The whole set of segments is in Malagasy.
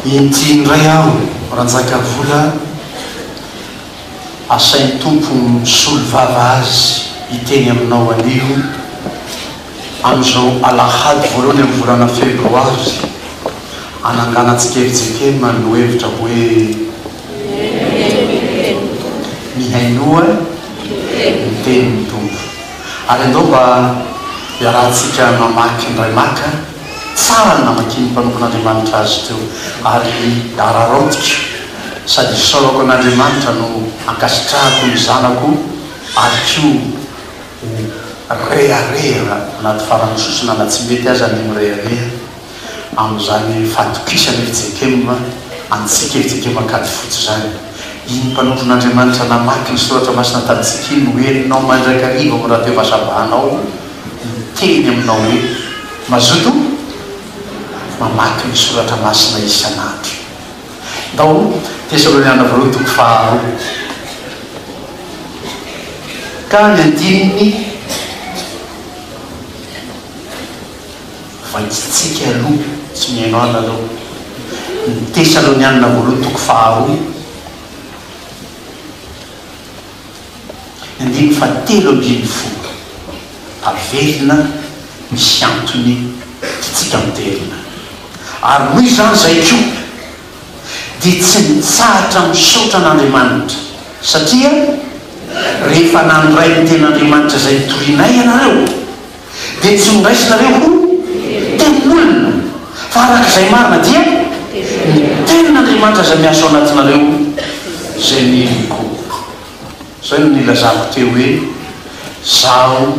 intindray aho ranjaka vola asain'ny tompo misolo vava azy iteny aminao anio am'izao alahady voalohany amin'ny volana febroary ananganatsika eritsekema no hevitra hoe mihainoa miteny tompo ary andao mba iarahantsika mamaky ndray maka tsara ny namakiny mpanompon'Andriamanitra azy teo ary ararotika sady saorako an'Andriamanitra no ankasitrahako ny zanako ary ko rehareha anaty faramisosona na tsy mety azy any mirehareha amin'izany fatokisana eritsekema antsika eritsekema kady fotsy zany iny mpanompon'Andriamanitra namaky ny soratra masina tanitsika iny hoeninao mandraikariva ko raha teo fahasabahanao miteny aminao hoe mazoto mamaky ny soratra masina isan'andro ndao Tesaloniana voalohany toko faharoa ka ny andininy vaitsitsika aloha tsy mihaino ana aloha ny Tesaloniana voalohany toko faharoa andiny fa 3:10 averina misy antony tsika miterina ary noho izany zay ko dia tsy mitsahatra misaotra an'Andriamanitra satria rehefa nandray ny ten'Andriamanitra zay torinay ianareo dia tsy mindraisinareo ho tenin'olona fa arak'izay marina dia ny tenin'Andriamanitra zay miasa ao anatinareo zay miliko zay no nilazako teo hoe zaho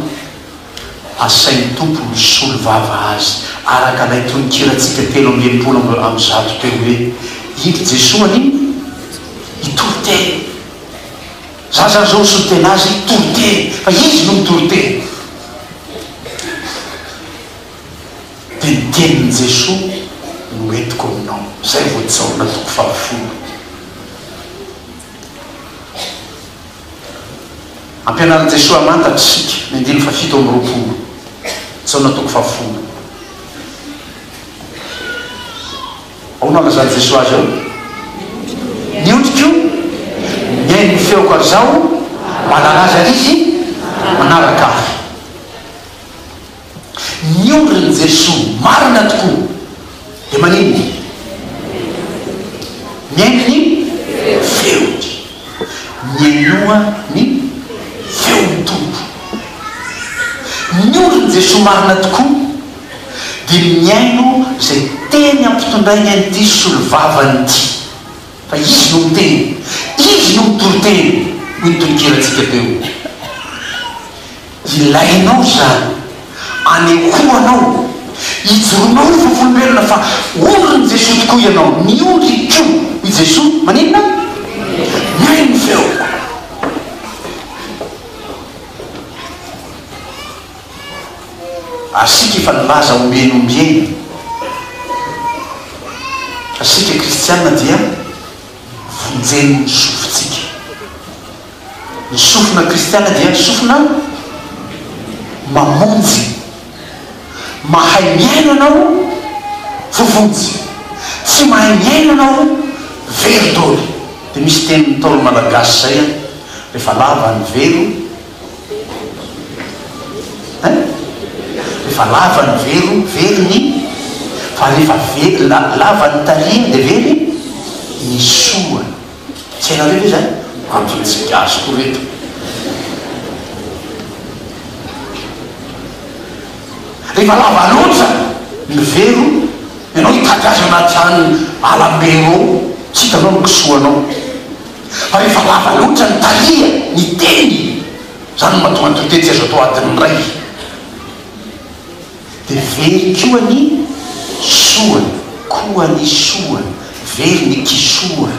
asain'ny tompo misolo vava azy araka ilay tonikiratsika 3:10 am'zato teo hoe ito Jesoany itoroteny zaza zao soloteny azy itoroteny fa izy no mitoroteny dia ny tenin'ny Jeso no entiko aminao zay voajaona toko fahafolo ampianaran'i Jeso amantatrysika ny 7:20 jaona toko fahafolo ao nalazany Jeso azy ao niondriko miainy feoko ary zao malalazy ary izy manaraka ahy niondriny Jeso marina tokoa dia manino miainy ny feony miainoa ny feony tompo niondriny Jeso marina tokoa dia miaino zay teny ampitondrainy an'ity solovavany ity fa izy no miteny izy no mitoroteny ho nitonikiratsika teo ilainao zany anehoanao ijoronao ny fofolombelona fa ondriny Jeso tokoa ianao niondry ko i Jeso maninona miaino feoko asika efa nilaza omeny ombieny asika kristianina dia vonjeny ny sofotsika ny sofina kristianina dia sofina mamonjy mahay miaino anao fovonjy tsy mahay miaino anao verodoly dia misy teny Ntaolo malagasy zay rehefa lava ny vero rehefa lava ny vero veriny fa rehefa lava ny taria dia very ny soa tsy hainareo zay antontsika azoko reto rehefa lava loatra ny vero ianao hitady azy anaty any alambero tsy hitanao ny kisoanao fa rehefa lava loatra ny taria ny teny zany mahatonga totety azo atao adiny ray dia very koa ny soa koa ny soa very ny kisoa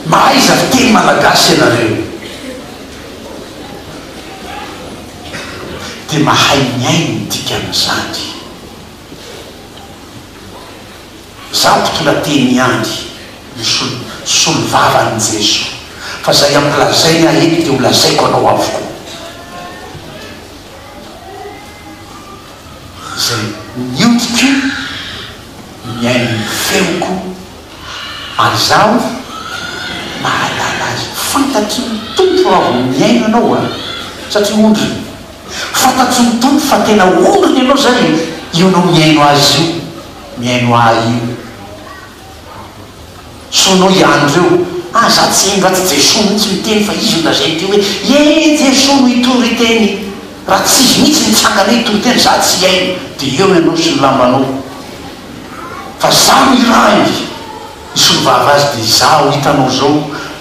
mahaiza fiteny malagasy ianareo dia mahay miaino dikan'izany zaho mpitondra teny any solovavany Jeso fa zay ampilazainy aheky dia ho lazaiko anao avoko zay niondriko miaino feoko ary zaho mahalala azy fantatry ny tompo raha vo miaina anao a satria ondriny fantatry ny tompo fa tena ondriny ianao zay io anao miaino azy io miaino ah io so anao iandreo za tsy eny raha tsy jeso mihitsy miteny fa izy lazay teo hoe jeso no itory teny raha tsy izy mihitsy nitsangana itory teny za tsy aino de eo ianao sy nolambanao fa za miraha izy isy mivava azy de zaho hitanao zao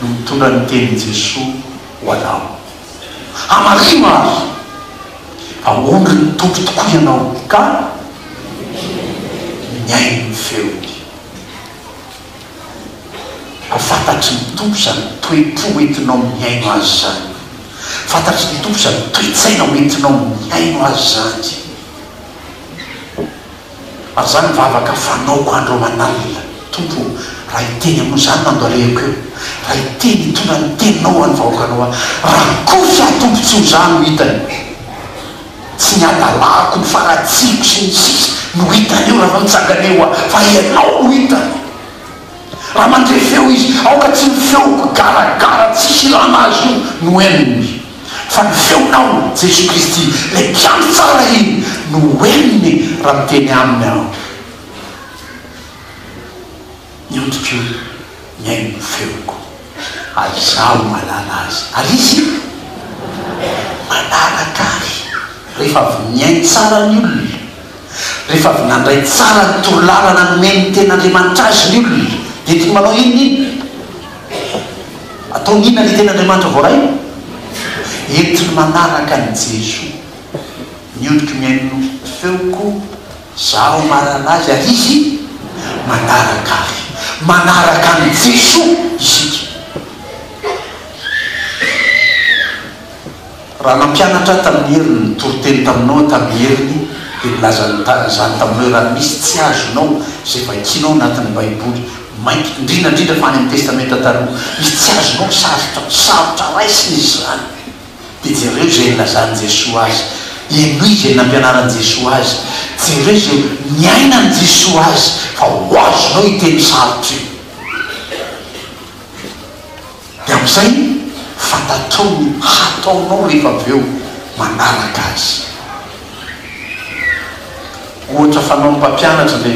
no mitondra ny tenin jeso ho anao amarino azy fa ondry ny tompo tokoa ianao ka miaino ny feony fantatry ny tompo zany toe-po entinao miaino azy zany fantatry ny tompo zany toe-tsainao entinao miaino azy zany ary zany mivavaka fanaoko andro manalina tompo raha iteny aminao zany nando alehako eo raha iteny hitondra ny teninao any vahoakanao a raha kosy a tompo tsy ho zany ho hitany tsy ny adalako ny faratsiko sy ny sisy no hitany eo raha fa mitsangana eo a fa ianao ho hitany raha mandre feo izy aoka tsy ny feoko garagara tsisy ilana azy io no eniny fa ny feonao Jesu Kristy le mpiandro tsara iny no eniny raha miteny aminy aho niondriko miaino ny feoko ary zaho malala azy ary izy manaraka azy rehefa avy miaino tsara ny olona rehefa avy nandray tsara ny torolalana nomeny ten'Andriamanitra azy ny olona de ty manao inony atao nina ny ten'Andriamanitra voaray entiny manaraka ny Jeso niondriko miaino feoko zaho malala azy ary izy manaraka azy manaraka ny Jeso isika raha nampianatra tamin'ny heriny toroteny taminao tamin'ny heriny de milaza zany taminao raha misy tsy azonao zay vakinao anatin'ny baiboly mainky indrindrandrindra fa any amin'ny testamenta taloha misy tsy azonao sarotra raisiny izy zany de jereo zay nilazany Jesoa azy eno izy zay nampianaran' Jesoa azy jereo zay miainan' Jesoa azy fa ho azonao hiteny sarotra io de am'izay fantatrao hataonao rehefa avy eo manaraka azy ohatra fanao ny mpampianatra le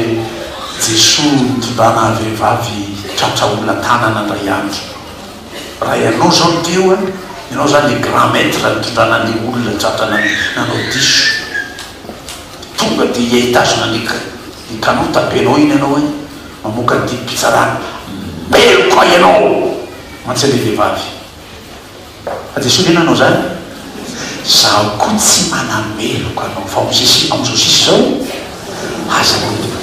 Jeso nitondrana vehivavy tratra olona tanana ndray andro raha ianao zao teo a ianao zany le grand maître nitondrana ny olona tratra nanao diso tonga de iahitazona ny kanao tabenao iny ianao e mamoka ny dimpitsarana meloko a ianao mantsy le vehivavy fa Jesoa le nanao zany zaho koa tsy manameloko anao fa am'izao sisy zao aza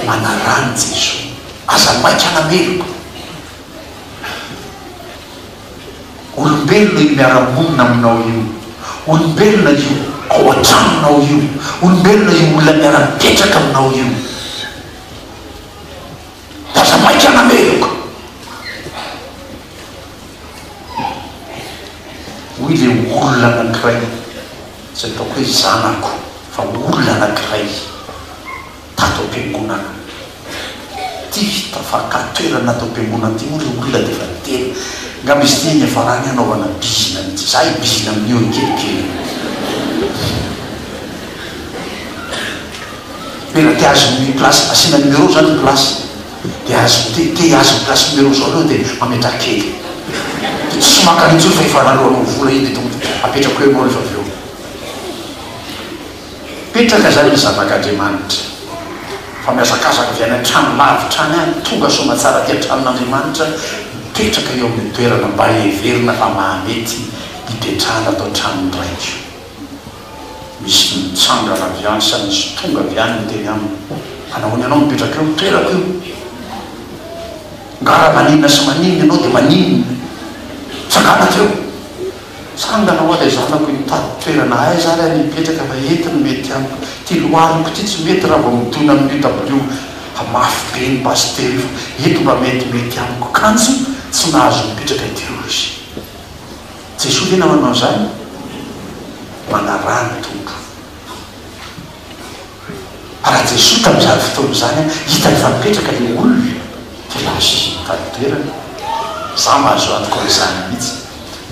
manarany Jeso aza mainka anameloko olombelona io miara-monina aminao io olombelona io ao an-tranonao io olombelona io olona miara-mipetraka aminao io aza mainka anameloko hoy le olona anankiray zay ataoko hoe zanako fa olona anankiray tato am-piangonana ty tafakatoerana atao am-piangonana ty moa le olona de fa tena nga misy ty nyafarany anaovana bizina mitsy za bizina amin'io kelikely mena ty azony place asina numéro zany place de azo te azo place numéro zao leo de mametraka kely de tsy makanitsy io fa efa nalohanao vola iny de tonga apetrako eo anao rehefa avy eo petraka zany ny zanak'Andriamanitra fa miazakazaka avy any an-trano lavitrany any tonga somatsara ty an-tranon'Andriamanitra mipetraka eo amin'ny toerana mba heverina fa mahamety hipetrahana atao tranony raiky misy mitsangana avy any sa misy tonga avy any miteny aminy anaony anao mipetraka eo toeraka io ngara maninona sy maninona ianao de maninona tsangana teo sangana ho ala zanako mitady toerana aiza ary any mipetraka fa entiny mety amiko ty lohariko ty tsy mety raha vao mitona amin'ny W mafy be ny paster io eto mba mety amiko kanjo tsy nahazo mipetraka teo izy Jesoa le namanao zany manarany tompo raha Jesoa tamin'izany fotoana zany hitany fa mipetraka le olona plasy kalitoerana za mahazo atoko rezany mihitsy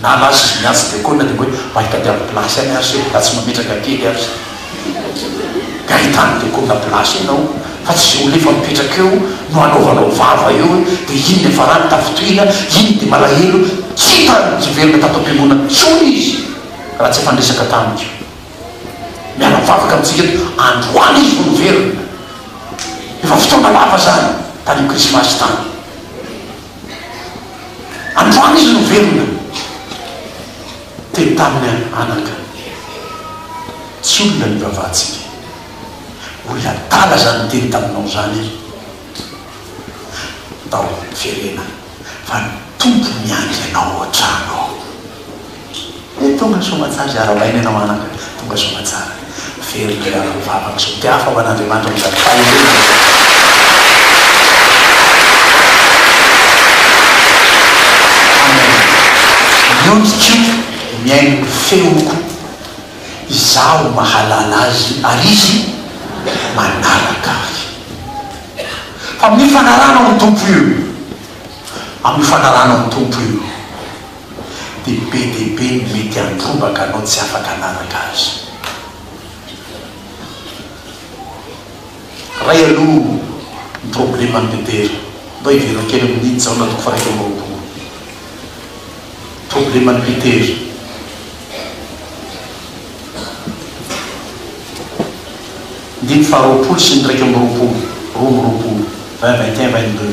na lasy miasy dekona de hoe mahita ty amin'ny plasy any azy la tsy mametraka kely azy ka hitany dekona plasy ianao fa tsy olo efa mipetraka eo no anaovanao vava eo de iny le farany tafitoina iny de malahelo tsy taverina tato am-piangonana tsony izy raha tsy efandresaka tamiko miala mivavaka amitsika eto androany izy vo miverina efa fotoana lava zany tany io krismasy tany androany izy miverina teny tamin'ny anaka tsy olona ny vavatsika olona tala zany teny taminao zany tao ferena fa ny tompo miangy anao an-trano tonga somatsara zy aravaina anao anaka tonga somatsara ferina aravavaka so ty afa ho an'andriamanitra mizany fahelena miondriko miaino feoko izaho mahalala azy ary izy manaraka azy fa mifanarana amin'ny tompo io amin'ny fanarana amin'ny tompo io de be dehibe ny mety androbaka anao tsy afaka anaraka azy ray aloha ny problema ny petera mba hiverina kely amin'iny zao natoko faraiky ambaroapolo problema ny petera ndiny faharoapolo sy ny raiky ambaroapolo roa ambaroapolo 20-21-22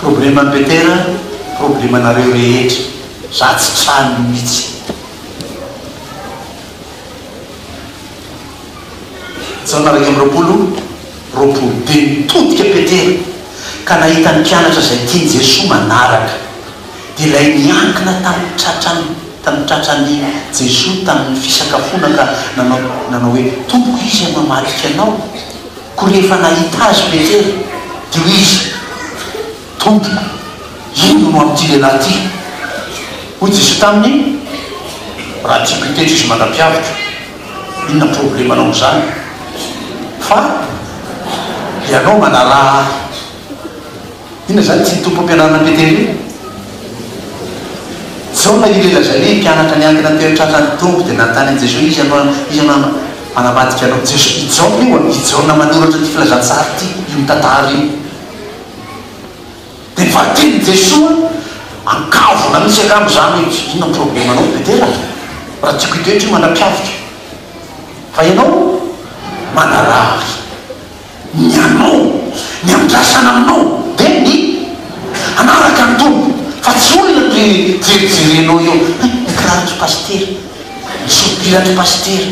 problema ny petera problema nareo rehetra za tsy trano mihitsy zao na raiky ambaroapolo roapolo de mitodika petera ka nahita ny mpianatra zay tiany Jesoa manaraka de lay niankina tamin'ny tratrany Jesoa tamin'ny fisakafona ka nanao hoe tompoko izy mamarika anao ko rehefa nahita azy petera de ho izy tompoko ino no am'ty lehilahy ty hoy Jesoa taminy raha tiako hitetra izy manam-piavitra inona problema anao zany fa ianao manaraha inona zany tsy tompo ampianarana petera io zao na ilela zay hoe mpianatra niankina teotratrany tompo de natany an Jesoa izy anao anamadika anao Jesoa ijaona io ijaona manoratra ty filazantsary ty io mitantara io de nyvateny Jesoa ankavona misy akambo zany inona problema anao petera raha tiako hitoetra io manam-piavitra fa ianao manarahy ny anao ny ampiasana aminao de ny anaraka ny tompo fa tsy olona jerijerenao eo kiraratry pastera misopiratry pastera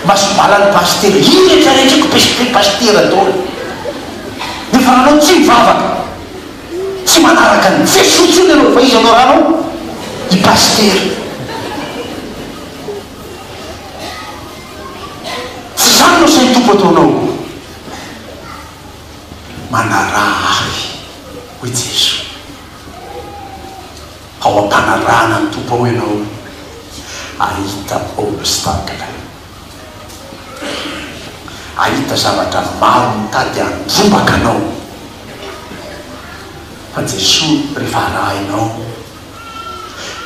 masobalany pastera iny retraretrako pespe pastera ataony nefa ranao tsy mivavaka tsy manaraka ny Jesoa tsony anao fa izy anao ranao i pastera tsy zany no say tompo ataonao manarahy hoy Jesoa ao ampanarahana ny tompo ao ianao ahita obstacle ahita zavatra maro mitady androbaka anao fa Jesoa rehefa arahinao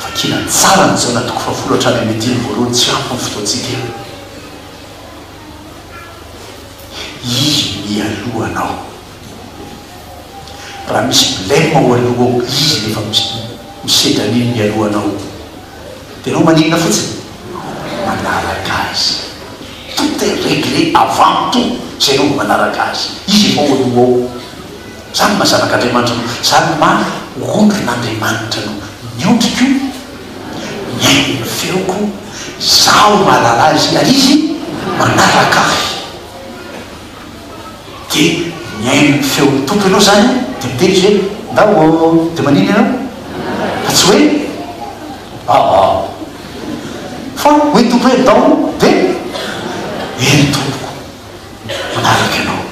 fa kina tsara ny zao natoko fafolo hatrany amy dimy voalohany tsy ampy ny fotoantsika izy mialohanao raha misy bilema ao aloha izy rehefa misedra an'iny mialohanao de anao maninona fotsiny manaraka azy tout est réglé avant tout zay anao manaraka azy izy efa ao aloha ao zany mazanak'Andriamanitra anao zany ondrin'Andriamanitra anao miondriko miaino ny feoko zaho mahalala azy ary izy manaraka ahy de miaino ny feon'ny tompo ianao zany de miteny izy hoe ndao de manino ianao fa tsy hoe fa hoe tompo hoe ndao de eny tompoko manaraka ianao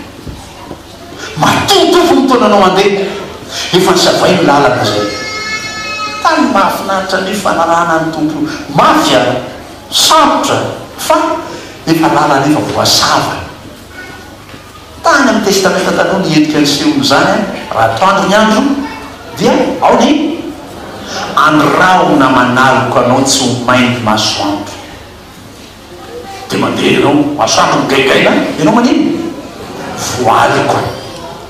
matontofo nytaonanao mandeha efa nisavay ny lalana zay tany mahafinaritra ny fanarahana ny tompo mafy a sarotra fa efa lalana efa voasava tany amin'ny testamenta taloha niendrika ny sehony zany raha toandro ny andro dia ao ny andraona manaloko anao tsy ho maindy masoandro dia mandeha ianao masoandro migaigaina ianao manino voaliko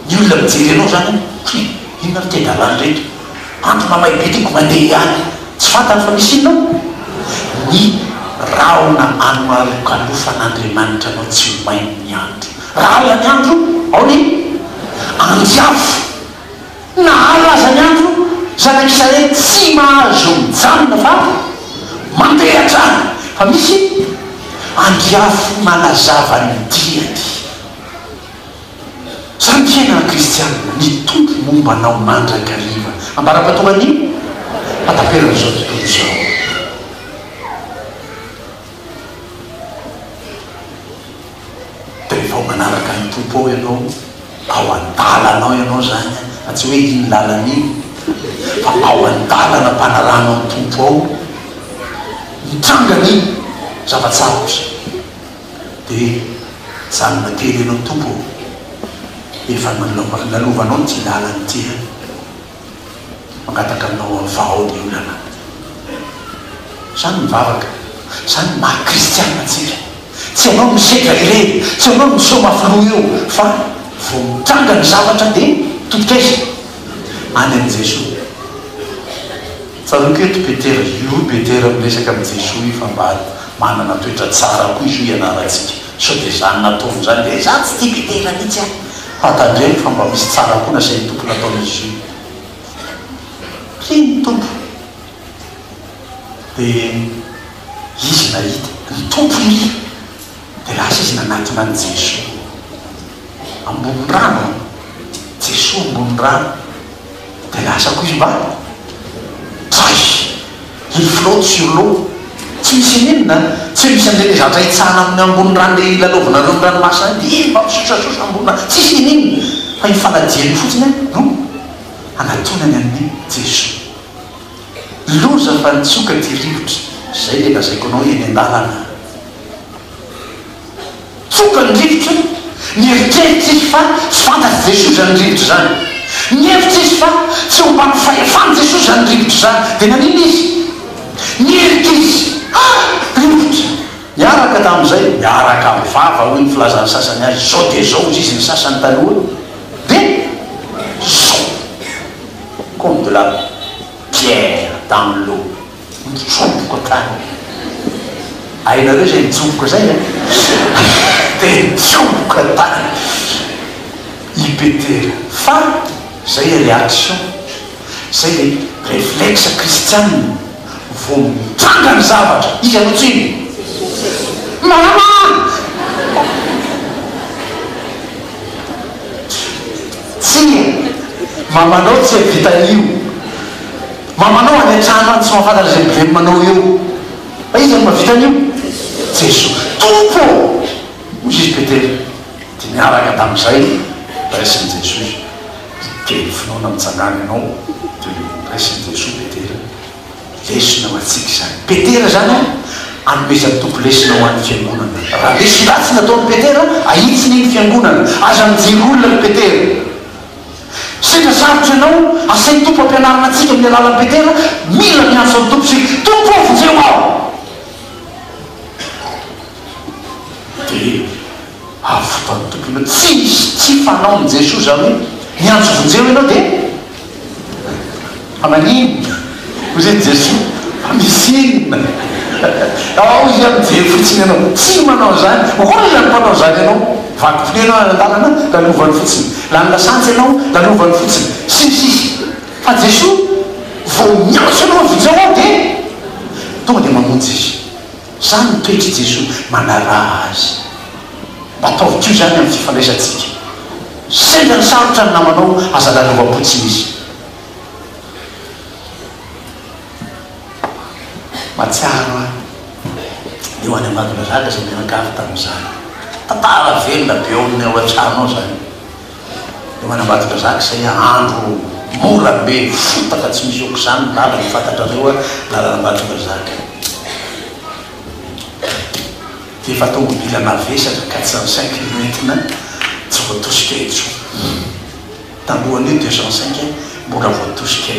ny olona mijery ianao zany inona no tedalany reto andro mamay be tiako mandeha ihany tsy fantany fa misy inonao ny raona anoalokalofan'andriamanitra anao tsy ho maindy ny andro raha ala ny andro ao ny andiafo na alaza ny andro zanak'Israely tsy mahazo mijanona fa mandeha trany fa misy andiafo manazava ny diany zany fiainana kristianina ny tompo mombanao mandrakariva ambara-patongany pataperana zao tontolo zao rehefa ho manaraka ny tompo ao ianao ao an-dalanao ianao zany fa tsy hoe iny lalany fa ao an-dalana mpanarano amin'ny tompo ao mitrangana iny zavatsarotra dia zanona kely ianao ny tompo efa nalovanao ny ty lalany ty mangataka aminao amin'ny vahao ny olana zany mivavaka zany maha-kristianina tsika tsy anao misedra ireny tsy anao misomafilo eo fa vo mitranga ny zavatra dia totokaiza any amin'i Jesosy tsaroketo Petera io Petera miresaka amin'i Jesosy fa mba manana toetra tsara koa izy io ianarantsika sao dia zany nataony zany dia za tsy tia Petera mihitsy any fatandreny fa mba misy tsara koa nasay tompo nataon'izy io reny tompo dia izy nahita ny tompo iny dia lasa izy nanatona any Jesosy ambony rano Jesosy ambony rano dia lasa koa izy mba tray il flotte sur l'eau tsy misy nenina tsy misy an'ireny zavatra hitsahana amin'ny ambony rano le lalaovanareo amin'ny ranomasina dia iny mba misosasosa ambony rano tsisy nenina fa hifanadiany fotsiny no anatonany amin'ny Jesosy loza fa nitsoka ty rivotra zay le lazaiko anao eny an-dalana tsoka ny rivotra nieritreritry izy fa tsy fantasy Jesosy zany rivotra zany nievitra izy fa tsy hombany fahefany Jesosy zany rivotra zany dia nanino izy nieritra izy rivotra miaraka tamin'izay miaraka amin'ny vava hoy ny filazan'ny sasany azy zao dia zao izy ny sasany taloha dia zao comme de la pierre dans l'eau mitsoboka tany ainareo zay mitsoboka zay dia mitsoboka tany i Petera fa zay le réaction zay le réflexe kristianina vo mitranga ny zavatra izy ano tsiny mama tsy mamanao tsy vitan'io mamanao any an-trano any tsy mahafantatra zay mivelomanao eo fa izy any mahavitan'io Jesosy tompo izy Petera dia miaraka tamin'izay raisiny Jesosy kely finoana mitsangana ianao dia raisiny Jesosy Petera lesinao atsika zany Petera zany anomezany tompo lesinao any fiangonana raha lesy ratsy nataony Petera ahitsiny iny fiangonana aza mijery olona ny Petera sendra sarotra ianao asay tompo ampianarana atsika amin'ny alalan'ny Petera mila miantso amin'ny tompo sika tompo vonjeo ao dia avotan'ny tompo ianao tsy fanao amin'ny Jesosy zany hoe miantso vonjeo ianao dia fa manino hozy Jesosy fa misy inona ao izyamijery fotsiny ianao tsy manao zany okoa izy ampanao zany ianao vaky fony ianao an-dalana lalovany fotsiny la milasantsy ianao lalovany fotsiny sisisy fa Jesosy vo miantso ianao vonjeo ao dia tonga dia mamonjy izy zany mitoetry Jesosy manaraha azy mba ataovy zany amin'ny fifandraisantsika sendra ny sarotra ny namanao aza lalovam-potsiny izy matsiaro a eo any Ambatondrazaka zay mianakavy tamin'izany tantara velona be ao amin'ny ao an-trano ao zany eo any Ambatondrazaka zay andro mora be fotaka tsy misy oko zany lala mifantatrareo a lalana Ambatondrazaka dia efa tomobily navesatra 405 km tsy voatosika talohan'io 205 mbola voatosika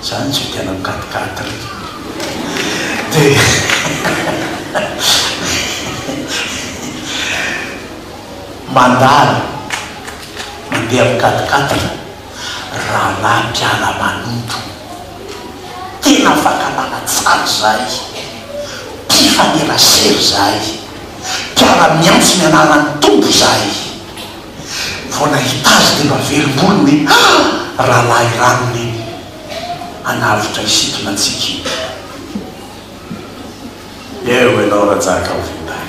zany tsy tiana mikatikaty dia mandala mandeha mikatikaty rahalahy mpiala manoto tena fakalala tsara zay mpifanerasery zay mpiala miantso mianarany tombo zay vao nahita azy dia mavelom-bolony rahalahy ranony anavitra isitona antsika eo ianao rajaka voday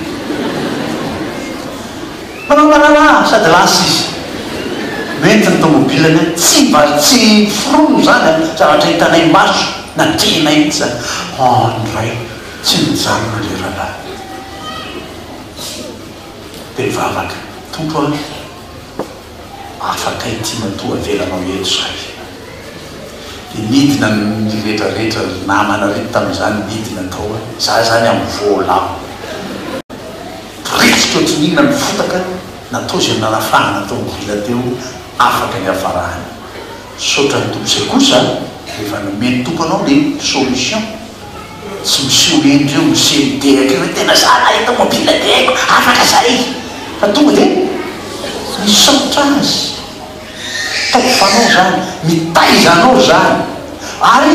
manao marana sady lasa izy mety ny tomobilany tsy forono zany zavatra hitanay maso na tenay mihitsy zany ndray tsy mijanona le rahalahy dia mivavaka tompo afaka ity matoa avelanao eto zay nidina ny rehetrarehetra namana reto tamin'izany nidina tao za zany amin'ny voalamo ritsika ohatry ninona mifotaka natao zay nanafahana tomobila teo afaka ny afarahany sotra ny tompo zay kosa efa nomeny tompo anao le solution tsy miseho endreo misemidehaka hoe tena zana e tomobila diako afaka zay fa tonga dia misaotra azy taofanao zany mitaizanao zany ary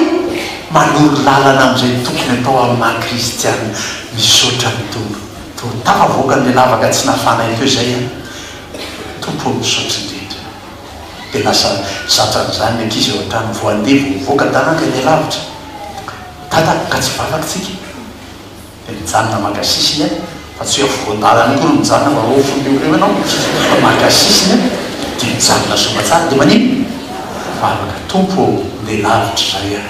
manoro lalana am'izay tokony atao amin'ny maha-kristiana misaotra ny tompo to tafavoaka n'le lavaka tsy nafana ekeo zay a tompo misaotra indrindra dia lasa satran'izany le ankizy eo an-trano voandevo mivoaka tanaka le lavitra tata ka tsy vavakytsika dia mijanona makasisiny fa tsy hoe voandalany koa no mijanona fa rofon'ireo ianao fa makasisiny dia mijanona somatsara dia manino vavaka tompo le lavitra zay a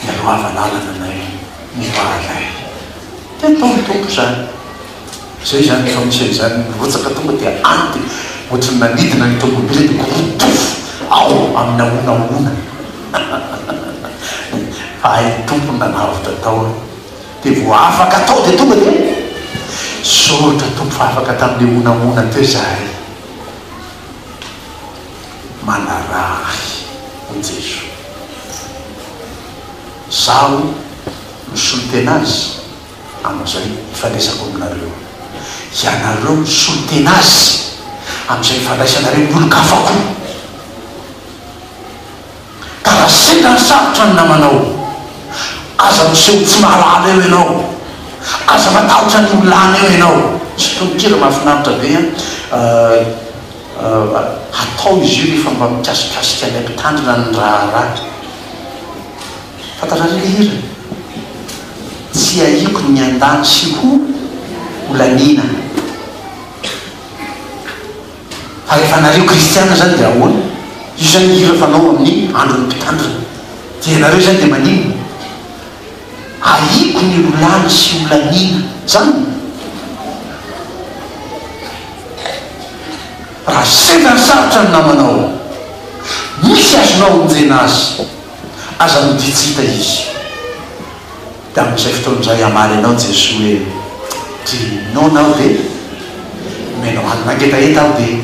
mialoava lalana anay mivaanay dia ataony tompo zany zay zany efa misy zany rotsaka tonga dia anty ohatrany nanidina ny tomobila dia korotofo ao amin'ny ahonaona fa ay tompo nanavitra tao dia vo afaka atao dia tonga dia sotra tompo fa afaka tamin'le onamona teo zahay manarahy ho jeso zaho misolo tena azy amin'izay ifandraisako aminareo ianareo misolo tena azy amin'izay ifandraisanareo miolo-kafako ka raha sendra ny sarotra ny namanao aza miseho tsy mahalala eo ianao aza matahotra ny olana eo ianao tsy tonikira mahafinaritra be atao izy io rehefa mba mikasikasika ny ampitandrina ny raharaha fatararehira tsy aiko ny andany sy ho olanina fa rehefa nareo kristiana zany dia ahoana io zany hira fanao amin'ny andro ny mpitandrina dia nareo zany dia manino aiko ny olana sy olanina zany raha sendra ny sarotra ny namanao misy azonao onjena azy aza miditsita izy dia amin'izay fotoan'izay amaly anao jesoa hoe dinao nao dia menao hanonangetaeta aho dia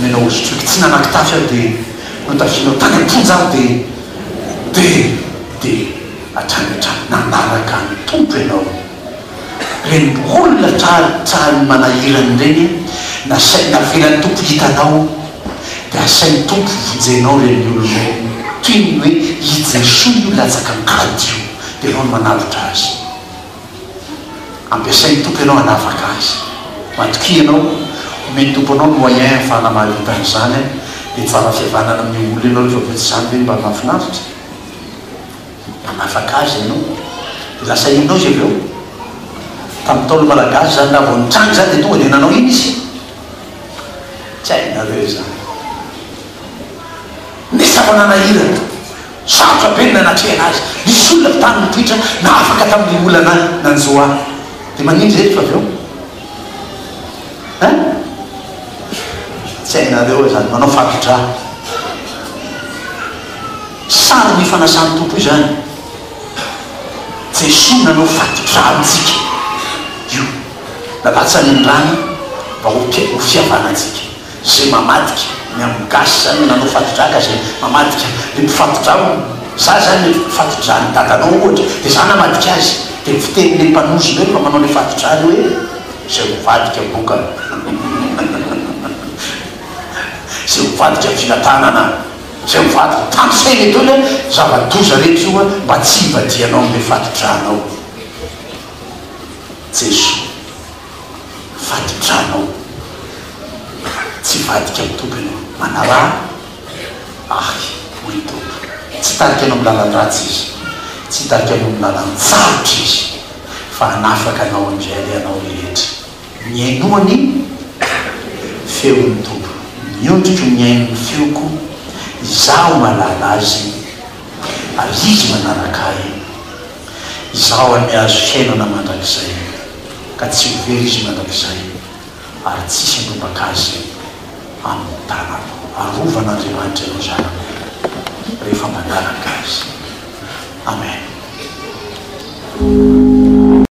menao ozotroky tsy nanakitafy aho dia notafinao tany amponja aho dia atranitrany nanaraka ny tompo ianao reny olona trany manahirany reny nasaina velan'ny tompo hitanao dia asain'ny tompo vonjenao reny olona toy ny hoe ijesoa io latsaka mikadio dia anao no manavitra azy ampiasain'ny tompo ianao hanavaka azy matoki ianao omeny tompo anao no moyen fanamahitan'izany dia tsara fihavanana amin'ny olo ianao rehefa vetsy zany hoe mba mahafinaritra manavaka azy ianao dia lasa inao izy aveo tamin'ny taolo malagasy zany na vao nitrangy zany dia tonga dia nanao iny izy tsy hainareo zany nesafananahirana sarotra be ny nanatrehana azy nisy olona mpitany mitohitra na afaka tamin'ny olana nanjoa dia manindry zay rehefa aveo tsy hainareo zany manao fampidra sary ny fanasan'ny tompo io zany jesoa nanao fampidra amintsika io nalatsany ny rano mba ho fiavanantsika zay mamadika ny amin'ny gasy zany nanao fatodraka zay mamadika le mifatodrano za zany le fatodrany dadanao ohatra dia za namadika azy dia fitenin'le mpanozy hoe fa manao le fatodrany hoe zay hovadika boka zay hovadika amin'ny filatanana zay mivadika tamsainy eto le zava-doza rehetra io a mba tsy hivadianao amin'le fatodranao. Jesoa fatodranao tsy vadika amin'ny tomponao manara hoy tompo tsy tarika anao amin'ny lalan-dratsy izy tsy tarika anao amin'ny lalan-tsarotra izy fa hanafaka anao amizay alehanao rehetra miainoany feon'ny tompo miondriko miainony feoko izaho malala azy ary izy manaraka ahy izaho amiazo fiainana mandrakizay ka tsy hovery izy mandrakizay ary tsisy mitombaka azy amin'ny tanana arovan'Andriamanitra ianao zanako rehefa manaraka azy. Amen.